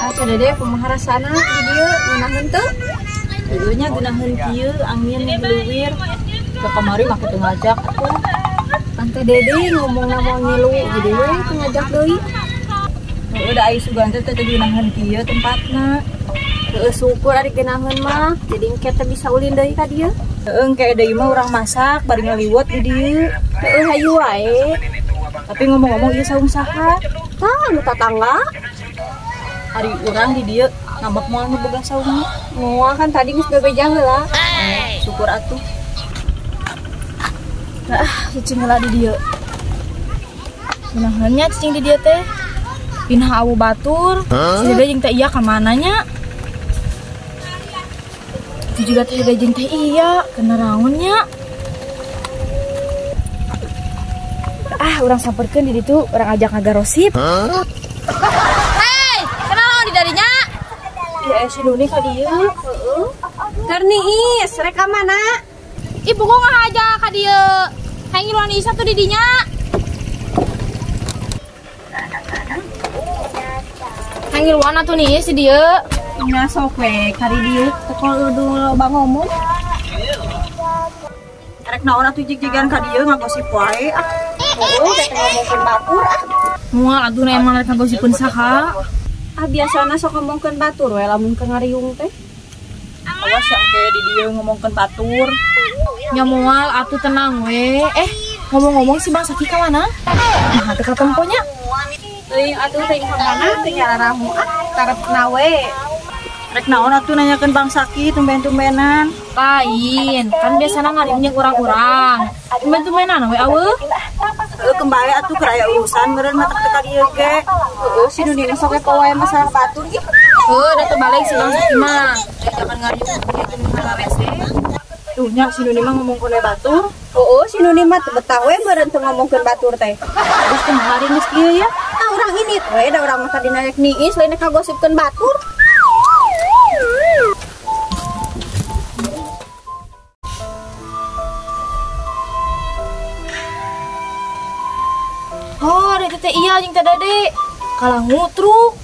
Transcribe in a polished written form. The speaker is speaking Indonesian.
Aca dede kumaha rasana di dieu ngeunaheun teu? Dulunya geunaheun kieu angin geuleuwir. Ke kamari make teu ngajak atuh. Kan teh dede ngomongna mau ngilu jadi we teu ngajak deui. Heueuh da ai sugan teh teu geunaheun kieu tempatna. Heueuh syukur ari geunaheun mah jadi engke teh bisa ulin deui ka dieu. Heueuh engke deui mah urang masak bari ngaliwet di dieu. Heueuh hayu wae. Tapi ngomong-ngomong ieu saung saha? Tah anu tatangga. Ari urang di dieu ngambek moal nu boga saung. Moal kan tadi geus bebeja heula. Syukur atuh. Cicing heula di dieu. Kunaheunnya cicing di dieu teh? Pindah awu batur. Si Dede jeung teh iya ka mananya? Itu juga teh Dede jeung teh iya, kena raunnya. Urang samperkeun di ditu, urang ajak ngagarosip. Hei, kenapa di darinya? Ya si Nuni ka dieu. Heeh. Keur niis rek ka mana? Ibu kok ngajak ka dieu. Hayang ngiluan Isa tuh di dinya. Hayang ngiluan atuh nih si dieu. Nya sok we kari dieu teu kudu loba ngomong. Rek naon atuh jig-jigan ka dieu ngagosip wae. Heeh, teh ngomongkeun batur ah. Moal atuh emang rek ngagosipkeun saha? Biasana sok ngomongkeun batur we lamun keur ngariung teh. Awas yang kayak di dieu ngomongkeun batur. Nya moal atuh tenang we. Ngomong-ngomong si Bang Saki ka mana? Nah, teu katemponya. Teuing atuh teuing ka mana teu nyararamu karepna we. Rek naon atuh nanyakeun Bang Saki tumben-tumbenan. Lain, kan biasana ngariungnya urang-urang. Tumben-tumbenan we aweuh. Kembali atuh ke raya urusan meureun mah teu ka dieu ge. Heeh, si Nuni mah sok poe masalah batur ieu. Da teu balik si Bang Saki mah. Jangan ngariung kieu teh rese. Tuh nya si Nuni mah ngomongkeun batur. Heeh, si Nuni mah teu betah we meureun teu ngomongkeun batur teh. Terus kemarin geus kieu ya. Urang ini we da urang mah tadi naik niis lain kagosipkeun batur. Oh, ada teh iya jeung teh Dede. Kalah ngutruk.